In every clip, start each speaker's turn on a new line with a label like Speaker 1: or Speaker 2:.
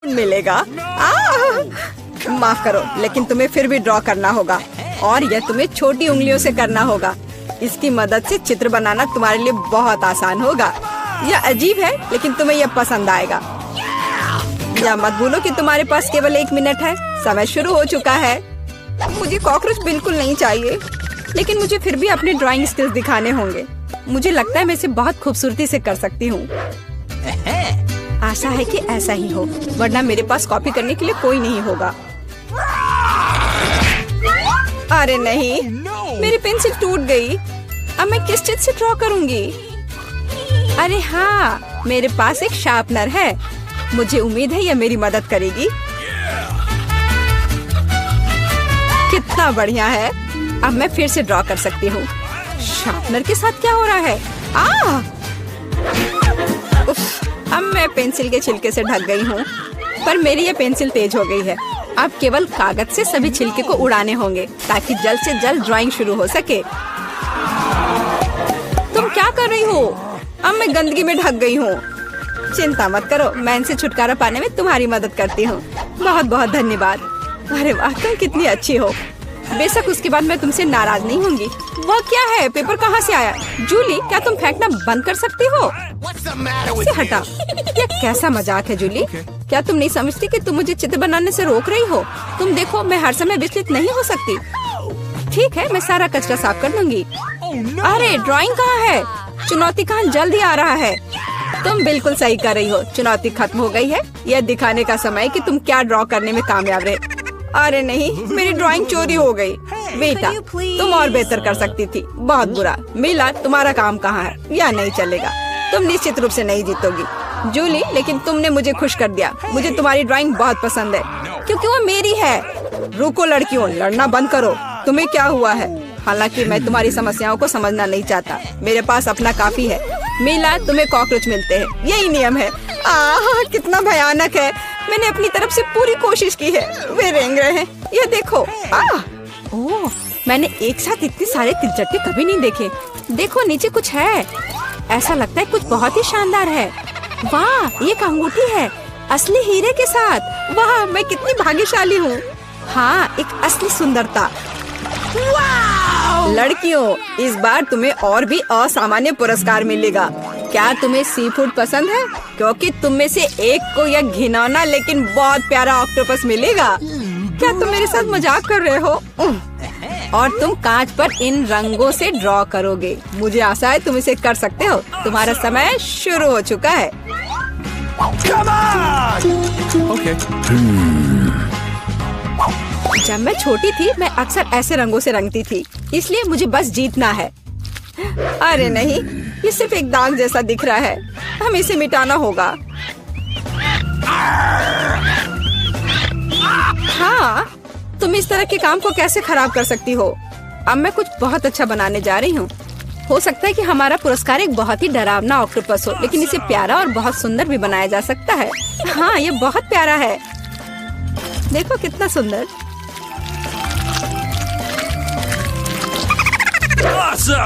Speaker 1: मिलेगा। माफ करो, लेकिन तुम्हें फिर भी ड्रॉ करना होगा और यह तुम्हें छोटी उंगलियों से करना होगा। इसकी मदद से चित्र बनाना तुम्हारे लिए बहुत आसान होगा। यह अजीब है, लेकिन तुम्हें यह पसंद आएगा। या मत भूलो कि तुम्हारे पास केवल 1 मिनट है। समय शुरू हो चुका है। मुझे कॉकरोच बिल्कुल नहीं चाहिए, लेकिन मुझे फिर भी अपने ड्राइंग स्किल्स दिखाने होंगे। मुझे लगता है मैं इसे बहुत खूबसूरती से कर सकती हूँ। आशा है कि ऐसा ही हो, वरना मेरे पास कॉपी करने के लिए कोई नहीं होगा। अरे नहीं, मेरी पेंसिल टूट गई। अब मैं किस चीज से ड्रॉ करूंगी? अरे हाँ, मेरे पास एक शार्पनर है। मुझे उम्मीद है यह मेरी मदद करेगी। कितना बढ़िया है। अब मैं फिर से ड्रॉ कर सकती हूँ। शार्पनर के साथ क्या हो रहा है? उफ, अब मैं पेंसिल के छिलके से ढक गई हूँ, पर मेरी ये पेंसिल तेज हो गई है। अब केवल कागज से सभी छिलके को उड़ाने होंगे ताकि जल्द से जल्द ड्राइंग शुरू हो सके। तुम क्या कर रही हो? अब मैं गंदगी में ढक गई हूँ। चिंता मत करो, मैं इनसे छुटकारा पाने में तुम्हारी मदद करती हूँ। बहुत बहुत धन्यवाद। अरे वाह, तुम कितनी अच्छी हो। बेशक उसके बाद मैं तुमसे नाराज नहीं होंगी। वह क्या है? पेपर कहाँ से आया? जूली, क्या तुम फेंकना बंद कर सकती हो? इसे हटा। यह कैसा मजाक है जूली? क्या तुम नहीं समझती कि तुम मुझे चित्र बनाने से रोक रही हो? तुम देखो, मैं हर समय विचलित नहीं हो सकती। ठीक है, मैं सारा कचरा साफ कर दूंगी। अरे ड्राइंग कहाँ है? चुनौती का जल्दी आ रहा है। तुम बिल्कुल सही कर रही हो। चुनौती खत्म हो गई है। यह दिखाने का समय है कि तुम क्या ड्रॉ करने में कामयाब रहे। अरे नहीं, मेरी ड्राइंग चोरी हो गई। बेटा, तुम और बेहतर कर सकती थी। बहुत बुरा। मीला, तुम्हारा काम कहाँ है? यह नहीं चलेगा। तुम निश्चित रूप से नहीं जीतोगी। जूली, लेकिन तुमने मुझे खुश कर दिया। मुझे तुम्हारी ड्राइंग बहुत पसंद है, क्योंकि वो मेरी है। रुको लड़कियों, लड़ना बंद करो। तुम्हें क्या हुआ है? हालांकि मैं तुम्हारी समस्याओं को समझना नहीं चाहता। मेरे पास अपना काफी है। मीला, तुम्हें कॉकरोच मिलते हैं, यही नियम है। कितना भयानक है। मैंने अपनी तरफ से पूरी कोशिश की है। वे रेंग रहे हैं। यह देखो। ओह, मैंने एक साथ इतने सारे तिलचट्टे कभी नहीं देखे। देखो, नीचे कुछ है। ऐसा लगता है कुछ बहुत ही शानदार है। वाह, ये अंगूठी है, असली हीरे के साथ। वाह, मैं कितनी भाग्यशाली हूँ। हाँ, एक असली सुंदरता। लड़कियों, इस बार तुम्हें और भी असामान्य पुरस्कार मिलेगा। क्या तुम्हें सी फूड पसंद है? क्योंकि तुम में से एक को यह घिनौना लेकिन बहुत प्यारा ऑक्टोपस मिलेगा। क्या तुम मेरे साथ मजाक कर रहे हो? और तुम कांच पर इन रंगों से ड्रॉ करोगे। मुझे आशा है तुम इसे कर सकते हो। तुम्हारा समय शुरू हो चुका है। जब मैं छोटी थी, मैं अक्सर ऐसे रंगों से रंगती थी, इसलिए मुझे बस जीतना है। अरे नहीं, ये सिर्फ एक दाग जैसा दिख रहा है। हमें इसे मिटाना होगा। हाँ, तुम इस तरह के काम को कैसे खराब कर सकती हो? अब मैं कुछ बहुत अच्छा बनाने जा रही हूँ। हो सकता है कि हमारा पुरस्कार एक बहुत ही डरावना ऑक्टोपस हो, लेकिन इसे प्यारा और बहुत सुंदर भी बनाया जा सकता है। हाँ, ये बहुत प्यारा है। देखो कितना सुंदर।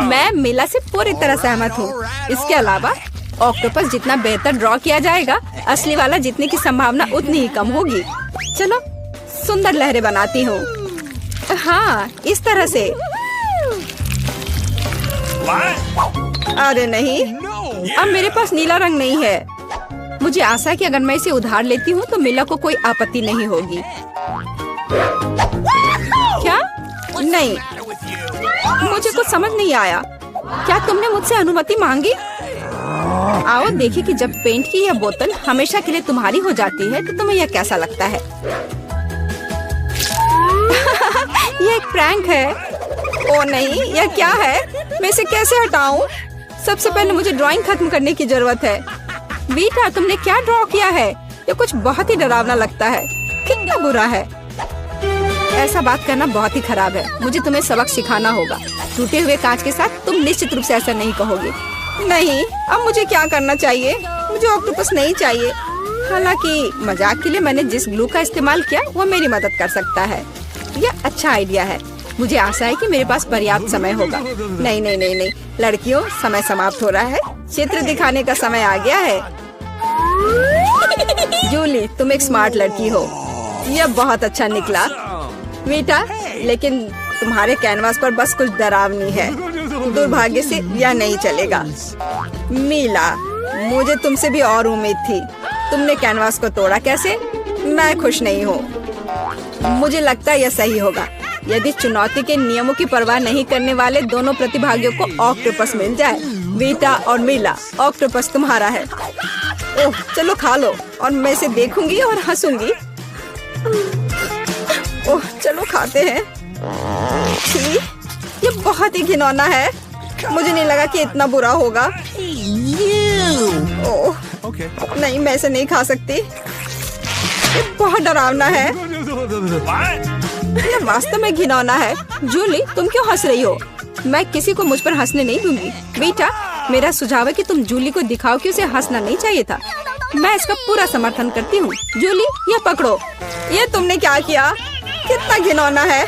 Speaker 1: मैं मीला से पूरी तरह सहमत हूँ। इसके अलावा ऑक्टोपस जितना बेहतर ड्रॉ किया जाएगा, असली वाला जीतने की संभावना उतनी ही कम होगी। चलो सुंदर लहरें बनाती हूँ। हाँ, इस तरह से। अरे नहीं, अब मेरे पास नीला रंग नहीं है। मुझे आशा है कि अगर मैं इसे उधार लेती हूँ तो मीला को कोई आपत्ति नहीं होगी। क्या? नहीं, मुझे कुछ समझ नहीं आया। क्या तुमने मुझसे अनुमति मांगी? आओ देखिए कि जब पेंट की यह बोतल हमेशा के लिए तुम्हारी हो जाती है तो तुम्हें यह कैसा लगता है। यह एक प्रैंक है। ओ नहीं, यह क्या है? मैं इसे कैसे हटाऊं? सबसे पहले मुझे ड्राइंग खत्म करने की जरूरत है। बेटा, तुमने क्या ड्रॉ किया है? ये कुछ बहुत ही डरावना लगता है। कितना बुरा है। ऐसा बात करना बहुत ही खराब है। मुझे तुम्हें सबक सिखाना होगा। टूटे हुए कांच के साथ तुम निश्चित रूप से ऐसा नहीं कहोगे। नहीं, अब मुझे क्या करना चाहिए? मुझे ऑक्टोपस नहीं चाहिए। हालांकि मजाक के लिए मैंने जिस ग्लू का इस्तेमाल किया वो मेरी मदद कर सकता है। यह अच्छा आइडिया है। मुझे आशा है कि मेरे पास पर्याप्त समय होगा। नहीं नहीं नहीं नहीं, लड़कियों, समय समाप्त हो रहा है। चित्र दिखाने का समय आ गया है। जूली, जूली, तुम एक स्मार्ट लड़की हो। यह बहुत अच्छा निकला वीटा, लेकिन तुम्हारे कैनवास पर बस कुछ डरावनी है। दुर्भाग्य से यह नहीं चलेगा। मीला, मुझे तुमसे भी और उम्मीद थी। तुमने कैनवास को तोड़ा कैसे? मैं खुश नहीं हूँ। मुझे लगता है यह सही होगा यदि चुनौती के नियमों की परवाह नहीं करने वाले दोनों प्रतिभागियों को ऑक्टोपस मिल जाए। वीटा और मीला, ऑक्टोपस तुम्हारा है। ओह, चलो खा लो और मैं इसे देखूंगी और हंसूंगी। ओह, चलो खाते हैं। छी, ये बहुत ही घिनौना है। मुझे नहीं लगा कि इतना बुरा होगा। ओह, नहीं, मैं इसे नहीं खा सकती। ये बहुत डरावना है। ये वास्तव में घिनौना है। जूली, तुम क्यों हंस रही हो? मैं किसी को मुझ पर हंसने नहीं दूंगी। बेटा, मेरा सुझाव है कि तुम जूली को दिखाओ कि उसे हंसना नहीं चाहिए था। मैं इसका पूरा समर्थन करती हूँ। जूली, ये पकड़ो। ये तुमने क्या किया? कितना घिनौना है।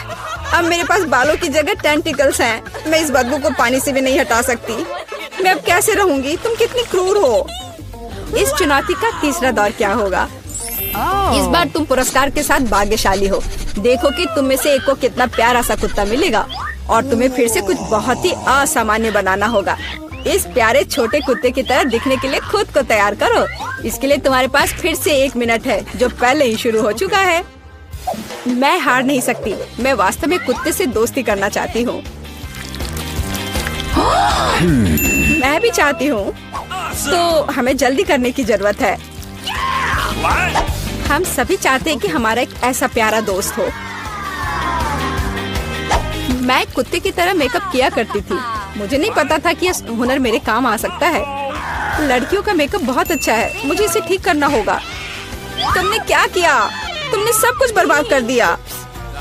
Speaker 1: अब मेरे पास बालों की जगह टेंटिकल्स हैं। मैं इस बदबू को पानी से भी नहीं हटा सकती। मैं अब कैसे रहूंगी? तुम कितनी क्रूर हो। इस चुनौती का तीसरा दौर क्या होगा? इस बार तुम पुरस्कार के साथ भाग्यशाली हो। देखो कि तुम में से एक को कितना प्यारा सा कुत्ता मिलेगा और तुम्हें फिर से कुछ बहुत ही असामान्य बनाना होगा। इस प्यारे छोटे कुत्ते की तरह दिखने के लिए खुद को तैयार करो। इसके लिए तुम्हारे पास फिर से 1 मिनट है, जो पहले ही शुरू हो चुका है। मैं हार नहीं सकती। मैं वास्तव में कुत्ते से दोस्ती करना चाहती हूँ। मैं भी चाहती हूँ। तो हमें जल्दी करने की जरूरत है। हम सभी चाहते हैं कि हमारा एक ऐसा प्यारा दोस्त हो। मैं एक कुत्ते की तरह मेकअप किया करती थी। मुझे नहीं पता था कि यह हुनर मेरे काम आ सकता है। लड़कियों का मेकअप बहुत अच्छा है। मुझे इसे ठीक करना होगा। तुमने क्या किया? तुमने सब कुछ बर्बाद कर दिया।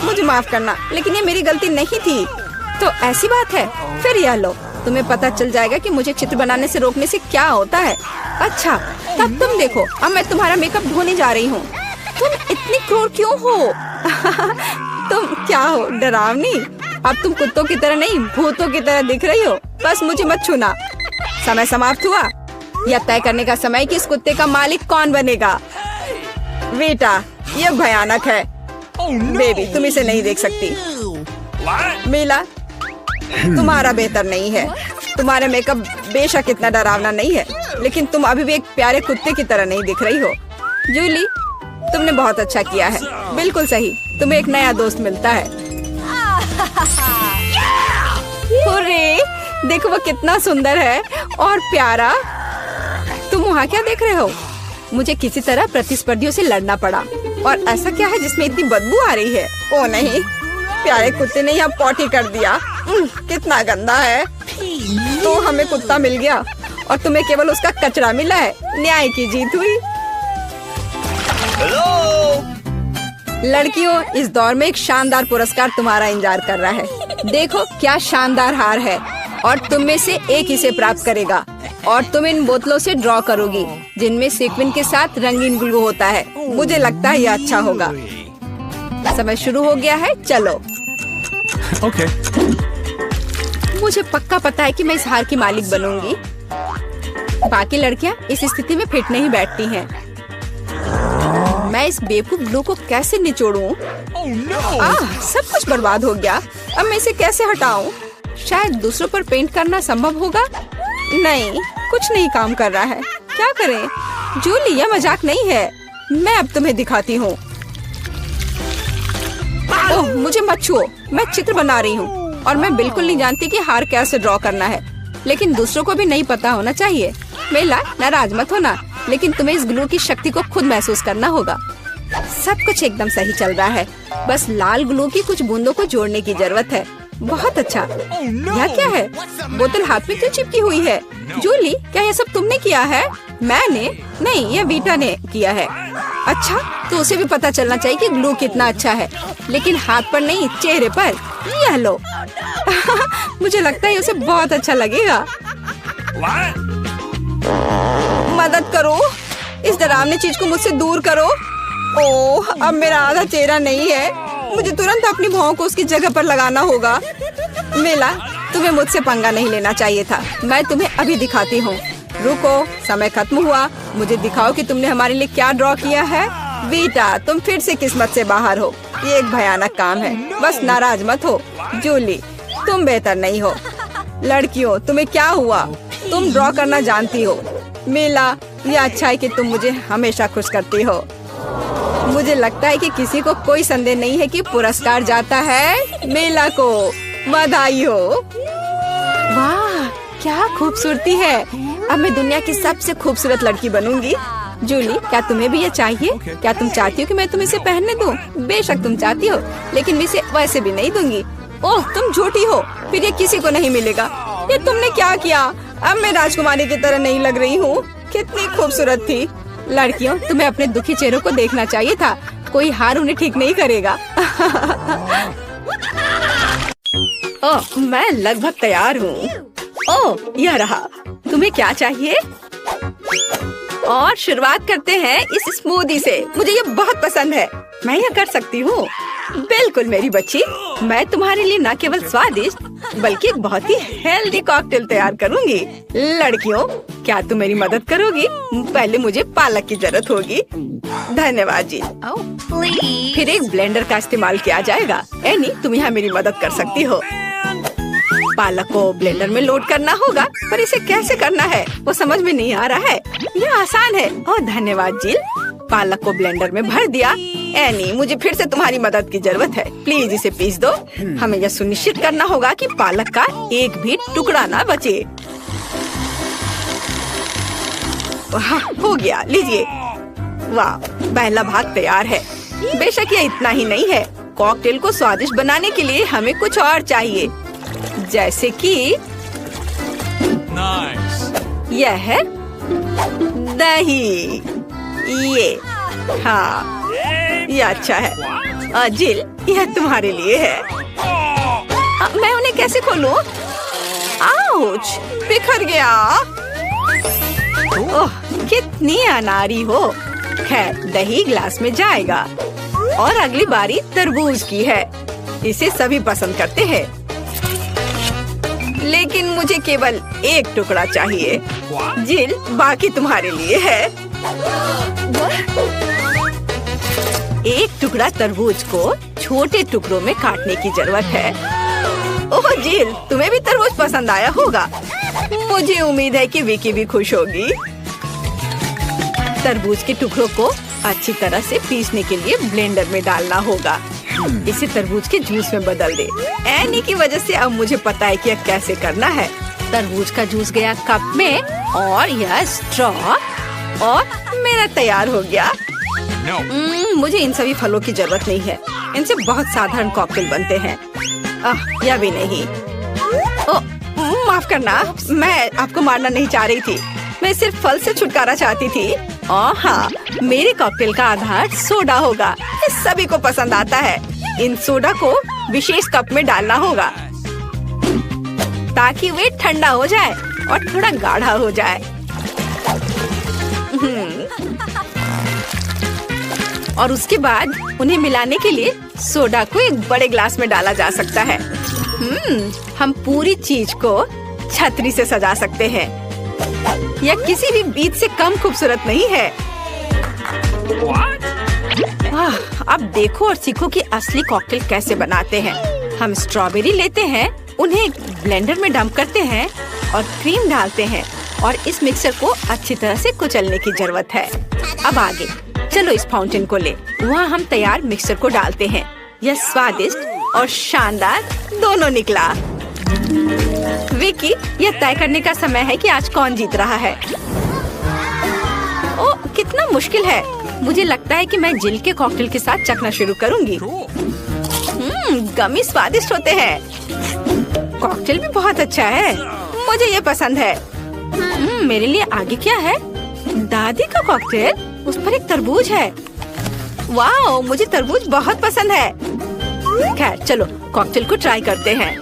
Speaker 1: मुझे माफ करना, लेकिन ये मेरी गलती नहीं थी। तो ऐसी बात है, फिर यह लो। तुम्हें पता चल जाएगा कि मुझे चित्र बनाने से रोकने से क्या होता है। अच्छा, तब तुम देखो। अब मैं तुम्हारा मेकअप धोने जा रही हूँ। तुम इतनी क्रूर क्यों हो? तुम क्या हो, डरावनी? अब तुम कुत्तों की तरह नहीं, भूतों की तरह दिख रही हो। बस मुझे मत छूना। समय समाप्त हुआ। यह तय करने का समय कि इस कुत्ते का मालिक कौन बनेगा। बेटा, यह भयानक है। बेबी, तुम इसे नहीं देख सकती। मीला, तुम्हारा बेहतर नहीं है। तुम्हारे मेकअप बेशक इतना डरावना नहीं है, लेकिन तुम अभी भी एक प्यारे कुत्ते की तरह नहीं दिख रही हो। जूली, तुमने बहुत अच्छा किया है। बिल्कुल सही। तुम्हें एक नया दोस्त मिलता है। हुर्रे! देखो वो कितना सुंदर है और प्यारा। तुम वहाँ क्या देख रहे हो? मुझे किसी तरह प्रतिस्पर्धियों से लड़ना पड़ा। और ऐसा क्या है जिसमें इतनी बदबू आ रही है? ओ नहीं, प्यारे कुत्ते ने यहाँ पॉटी कर दिया। कितना गंदा है। तो हमें कुत्ता मिल गया और तुम्हें केवल उसका कचरा मिला है। न्याय की जीत हुई। लड़कियों, इस दौर में एक शानदार पुरस्कार तुम्हारा इंतजार कर रहा है। देखो क्या शानदार हार है और तुम में से एक इसे प्राप्त करेगा। और तुम इन बोतलों से ड्रॉ करोगी जिनमें सीक्वेंस के साथ रंगीन ग्लू होता है। मुझे लगता है यह अच्छा होगा। समय शुरू हो गया है, चलो।
Speaker 2: ओके।
Speaker 1: मुझे पक्का पता है कि मैं इस हार की मालिक बनूंगी। बाकी लड़कियां इस स्थिति में फिट नहीं बैठती हैं। मैं इस बेवकूफ ग्लू को कैसे निचोड़ूं? सब कुछ बर्बाद हो गया। अब मैं इसे कैसे हटाऊं? शायद दूसरों पर पेंट करना संभव होगा। नहीं, कुछ नहीं काम कर रहा है। क्या करें? जूली, यह मजाक नहीं है। मैं अब तुम्हें दिखाती हूँ। ओह, मुझे मत छुओ। मैं चित्र बना रही हूँ और मैं बिल्कुल नहीं जानती कि हार कैसे ड्रॉ करना है। लेकिन दूसरों को भी नहीं पता होना चाहिए। मेला, नाराज मत होना, लेकिन तुम्हें इस ग्लू की शक्ति को खुद महसूस करना होगा। सब कुछ एकदम सही चल रहा है। बस लाल ग्लू की कुछ बूंदों को जोड़ने की जरूरत है। बहुत अच्छा। यह क्या है? बोतल हाथ में क्यों चिपकी हुई है? जूली, क्या यह सब तुमने किया है? मैंने नहीं, यह वीटा ने किया है। अच्छा, तो उसे भी पता चलना चाहिए कि ग्लू कितना अच्छा है, लेकिन हाथ पर नहीं, चेहरे पर। यह लो। मुझे लगता है उसे बहुत अच्छा लगेगा। मदद करो, इस डरावनी चीज को मुझसे दूर करो। ओह, अब मेरा आधा चेहरा नहीं है। मुझे तुरंत अपनी भौं को उसकी जगह पर लगाना होगा। मेला, तुम्हें मुझसे पंगा नहीं लेना चाहिए था। मैं तुम्हें अभी दिखाती हूँ। रुको, समय खत्म हुआ। मुझे दिखाओ कि तुमने हमारे लिए क्या ड्रॉ किया है। बेटा तुम फिर से किस्मत से बाहर हो। ये एक भयानक काम है। बस नाराज मत हो जूली, तुम बेहतर नहीं हो। लड़कियों तुम्हें क्या हुआ? तुम ड्रॉ करना जानती हो। मीला, ये अच्छा है कि तुम मुझे हमेशा खुश करती हो। मुझे लगता है कि किसी को कोई संदेह नहीं है कि पुरस्कार जाता है मीला को। बधाई हो। वाह क्या खूबसूरती है। अब मैं दुनिया की सबसे खूबसूरत लड़की बनूंगी। जूली, क्या तुम्हें भी ये चाहिए? क्या तुम चाहती हो कि मैं तुम्हें इसे पहनने दूं? बेशक तुम चाहती हो, लेकिन मैं इसे वैसे भी नहीं दूंगी। ओह तुम झूठी हो, फिर ये किसी को नहीं मिलेगा। ये तुमने क्या किया? अब मैं राजकुमारी की तरह नहीं लग रही हूँ। कितनी खूबसूरत थी। लड़कियों तुम्हें अपने दुखी चेहरों को देखना चाहिए था। कोई हार उन्हें ठीक नहीं करेगा। ओह मैं लगभग तैयार हूँ। ओह यह रहा। तुम्हें क्या चाहिए? और शुरुआत करते हैं इस स्मूदी से। मुझे ये बहुत पसंद है। मैं यह कर सकती हूँ। बिल्कुल मेरी बच्ची, मैं तुम्हारे लिए न केवल स्वादिष्ट बल्कि एक बहुत ही हेल्दी कॉकटेल तैयार करूँगी। लड़कियों क्या तुम मेरी मदद करोगी? पहले मुझे पालक की जरूरत होगी। धन्यवाद जी। फिर एक ब्लेंडर का इस्तेमाल किया जाएगा। एनी तुम यहाँ मेरी मदद कर सकती हो। पालक को ब्लेंडर में लोड करना होगा, पर इसे कैसे करना है वो समझ में नहीं आ रहा है। यह आसान है। ओह धन्यवाद जिल। पालक को ब्लेंडर में भर दिया। एनी मुझे फिर से तुम्हारी मदद की जरूरत है। प्लीज इसे पीस दो। हमें यह सुनिश्चित करना होगा कि पालक का एक भी टुकड़ा ना बचे। वाह हो गया, लीजिए। वाह पहला भाग तैयार है। बेशक यह इतना ही नहीं है। कॉकटेल को स्वादिष्ट बनाने के लिए हमें कुछ और चाहिए, जैसे कि यह है दही। ये हाँ ये अच्छा है। जिल यह तुम्हारे लिए है। मैं उन्हें कैसे खोलूं? आउच बिखर गया। ओह कितनी अनारी हो। खैर दही ग्लास में जाएगा। और अगली बारी तरबूज की है। इसे सभी पसंद करते हैं, लेकिन मुझे केवल एक टुकड़ा चाहिए। जिल बाकी तुम्हारे लिए है। एक टुकड़ा तरबूज को छोटे टुकड़ों में काटने की जरूरत है। ओह जिल तुम्हें भी तरबूज पसंद आया होगा। मुझे उम्मीद है कि विकी भी खुश होगी। तरबूज के टुकड़ों को अच्छी तरह से पीसने के लिए ब्लेंडर में डालना होगा। इसे तरबूज के जूस में बदल दे। एनी की वजह से अब मुझे पता है कि यह कैसे करना है। तरबूज का जूस गया कप में और यह स्ट्रॉ और मेरा तैयार हो गया। मुझे इन सभी फलों की जरूरत नहीं है। इनसे बहुत साधारण कॉकटेल बनते हैं। यह भी नहीं। माफ करना, मैं आपको मारना नहीं चाह रही थी। मैं सिर्फ फल से छुटकारा चाहती थी। हाँ मेरे कॉकटेल का आधार सोडा होगा। ये सभी को पसंद आता है। इन सोडा को विशेष कप में डालना होगा ताकि वे ठंडा हो जाए और थोड़ा गाढ़ा हो जाए। और उसके बाद उन्हें मिलाने के लिए सोडा को एक बड़े ग्लास में डाला जा सकता है। हम पूरी चीज को छतरी से सजा सकते हैं। यह किसी भी बीज से कम खूबसूरत नहीं है। अब देखो और सीखो कि असली कॉकटेल कैसे बनाते हैं। हम स्ट्रॉबेरी लेते हैं, उन्हें ब्लेंडर में डंप करते हैं और क्रीम डालते हैं और इस मिक्सर को अच्छी तरह से कुचलने की जरूरत है। अब आगे चलो इस फाउंटेन को ले। वहाँ हम तैयार मिक्सर को डालते हैं। यह स्वादिष्ट और शानदार दोनों निकला। विकी यह तय करने का समय है कि आज कौन जीत रहा है। ओ कितना मुश्किल है। मुझे लगता है कि मैं जिल के कॉकटेल के साथ चखना शुरू करूंगी। गमी स्वादिष्ट होते हैं। कॉकटेल भी बहुत अच्छा है। मुझे ये पसंद है। मेरे लिए आगे क्या है? दादी का कॉकटेल, उस पर एक तरबूज है। वाह मुझे तरबूज बहुत पसंद है। खैर चलो कॉकटेल को ट्राई करते हैं।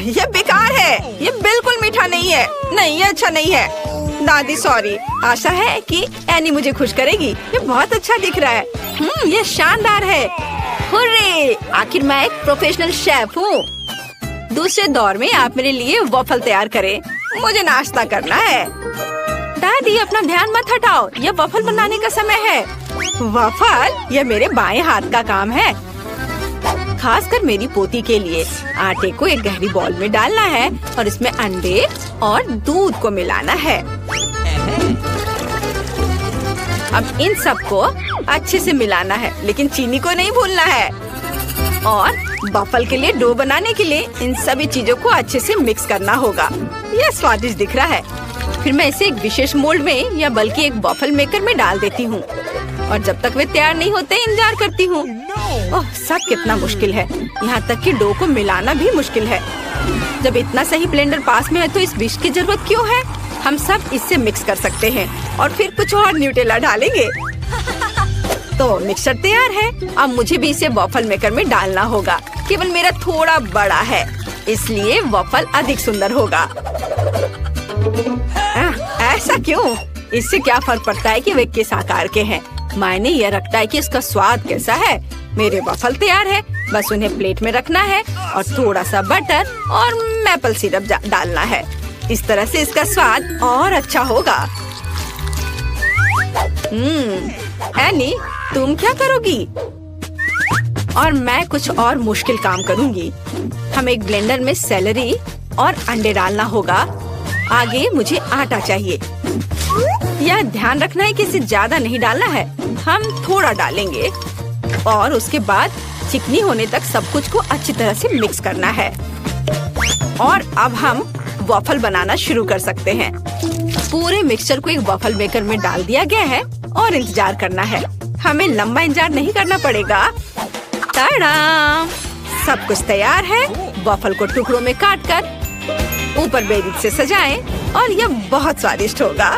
Speaker 1: ये बेकार है। ये बिल्कुल मीठा नहीं है। नहीं ये अच्छा नहीं है। दादी सॉरी। आशा है कि एनी मुझे खुश करेगी। ये बहुत अच्छा दिख रहा है। ये शानदार है। हुर्रे! आखिर मैं एक प्रोफेशनल शेफ हूँ। दूसरे दौर में आप मेरे लिए वॉफल तैयार करें। मुझे नाश्ता करना है। दादी अपना ध्यान मत हटाओ। यह वॉफल बनाने का समय है। वफल, यह मेरे बाएं हाथ का काम है। खासकर मेरी पोती के लिए आटे को एक गहरी बॉल में डालना है और इसमें अंडे और दूध को मिलाना है। अब इन सबको अच्छे से मिलाना है, लेकिन चीनी को नहीं भूलना है। और वफल के लिए डो बनाने के लिए इन सभी चीजों को अच्छे से मिक्स करना होगा। यह स्वादिष्ट दिख रहा है। फिर मैं इसे एक विशेष मोल्ड में या बल्कि एक वफल मेकर में डाल देती हूँ और जब तक वे तैयार नहीं होते इंतजार करती हूँ। ओह, सब कितना मुश्किल है। यहाँ तक कि डो को मिलाना भी मुश्किल है। जब इतना सही ब्लेंडर पास में है तो इस विस्क की जरूरत क्यों है? हम सब इससे मिक्स कर सकते हैं और फिर कुछ और न्यूटेला डालेंगे। तो मिक्सचर तैयार है। अब मुझे भी इसे वॉफल मेकर में डालना होगा। केवल मेरा थोड़ा बड़ा है, इसलिए वॉफल अधिक सुंदर होगा। ऐसा क्यों? इससे क्या फर्क पड़ता है कि वे किस आकार के हैं? मायने यह रखता है कि इसका स्वाद कैसा है। मेरे वॉफल तैयार है, बस उन्हें प्लेट में रखना है और थोड़ा सा बटर और मैपल सिरप डालना है। इस तरह से इसका स्वाद और अच्छा होगा। एनी, तुम क्या करोगी? और मैं कुछ और मुश्किल काम करूंगी। हम एक ब्लेंडर में सेलरी और अंडे डालना होगा। आगे मुझे आटा चाहिए। यह ध्यान रखना है कि इसे ज्यादा नहीं डालना है। हम थोड़ा डालेंगे और उसके बाद चिकनी होने तक सब कुछ को अच्छी तरह से मिक्स करना है। और अब हम वॉफल बनाना शुरू कर सकते हैं। पूरे मिक्सचर को एक वॉफल मेकर में डाल दिया गया है और इंतजार करना है। हमें लंबा इंतजार नहीं करना पड़ेगा। टाडा! सब कुछ तैयार है। वॉफल को टुकड़ों में काटकर ऊपर बेरीज से सजाएं और यह बहुत स्वादिष्ट होगा।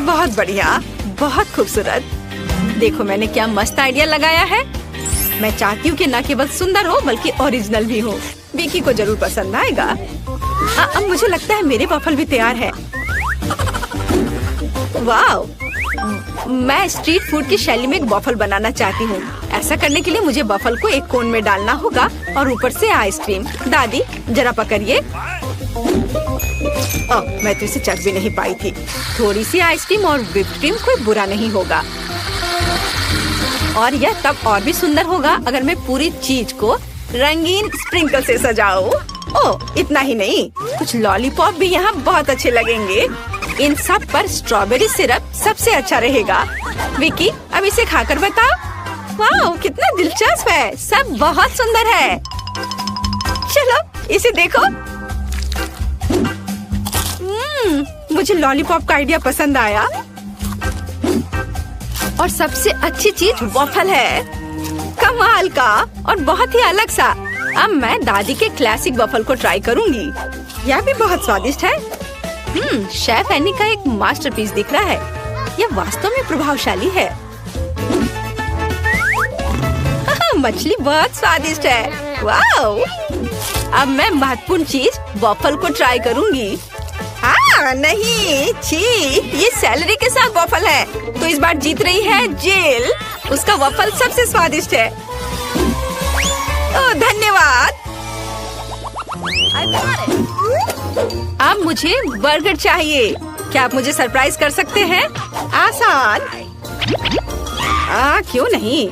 Speaker 1: बहुत बढ़िया, बहुत खूबसूरत। देखो मैंने क्या मस्त आइडिया लगाया है। मैं चाहती हूँ कि न केवल सुंदर हो बल्कि ओरिजिनल भी हो। विकी को जरूर पसंद आएगा। अब मुझे लगता है मेरे वॉफल भी तैयार है। वाव! मैं स्ट्रीट फूड की शैली में एक वॉफल बनाना चाहती हूँ। ऐसा करने के लिए मुझे वॉफल को एक कोन में डालना होगा और ऊपर से आइसक्रीम। दादी जरा पकड़िए। मैं तो इसे चख भी नहीं पाई थी। थोड़ी सी आइसक्रीम और व्हिप्ड क्रीम कोई बुरा नहीं होगा। और यह तब और भी सुंदर होगा अगर मैं पूरी चीज को रंगीन स्प्रिंकल से सजाऊं। ओह, इतना ही नहीं, कुछ लॉलीपॉप भी यहाँ बहुत अच्छे लगेंगे। इन सब पर स्ट्रॉबेरी सिरप सबसे अच्छा रहेगा। विकी, अब इसे खाकर बताओ। वाह, कितना दिलचस्प है। सब बहुत सुंदर है। चलो इसे देखो। मुझे लॉलीपॉप का आइडिया पसंद आया। और सबसे अच्छी चीज वॉफल है। कमाल का और बहुत ही अलग सा। अब मैं दादी के क्लासिक वॉफल को ट्राई करूंगी। यह भी बहुत स्वादिष्ट है। शेफ एनी का एक मास्टरपीस दिख रहा है। यह वास्तव में प्रभावशाली है। मछली बहुत स्वादिष्ट है। वाओ! अब मैं महत्वपूर्ण चीज वॉफल को ट्राई करूंगी। नहीं, छी, ये सैलरी के साथ वॉफल है। तो इस बार जीत रही है जेल। उसका वॉफल सबसे स्वादिष्ट है। ओह, धन्यवाद। अब मुझे बर्गर चाहिए। क्या आप मुझे सरप्राइज कर सकते हैं? आसान। क्यों नहीं?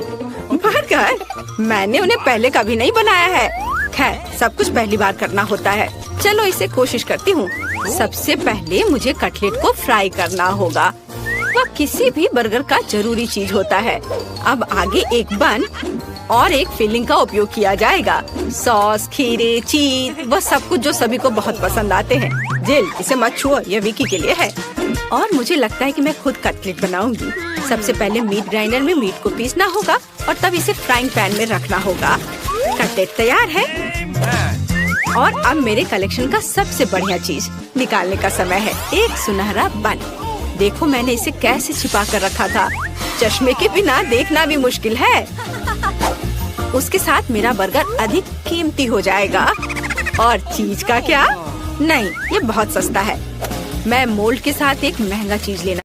Speaker 1: बर्गर, मैंने उन्हें पहले कभी नहीं बनाया है। खैर, सब कुछ पहली बार करना होता है। चलो इसे कोशिश करती हूँ। सबसे पहले मुझे कटलेट को फ्राई करना होगा। वह किसी भी बर्गर का जरूरी चीज होता है। अब आगे एक बन और एक फिलिंग का उपयोग किया जाएगा। सॉस, खीरे, चीज, वह सब कुछ जो सभी को बहुत पसंद आते हैं। जेल, इसे मत छुओ, यह विकी के लिए है। और मुझे लगता है कि मैं खुद कटलेट बनाऊंगी। सबसे पहले मीट ग्राइंडर में मीट को पीसना होगा और तब इसे फ्राइंग पैन में रखना होगा। कटलेट तैयार है। और अब मेरे कलेक्शन का सबसे बढ़िया चीज निकालने का समय है। एक सुनहरा बन। देखो मैंने इसे कैसे छिपा कर रखा था। चश्मे के बिना देखना भी मुश्किल है। उसके साथ मेरा बर्गर अधिक कीमती हो जाएगा। और चीज का क्या? नहीं, ये बहुत सस्ता है। मैं मोल्ड के साथ एक महंगा चीज लेना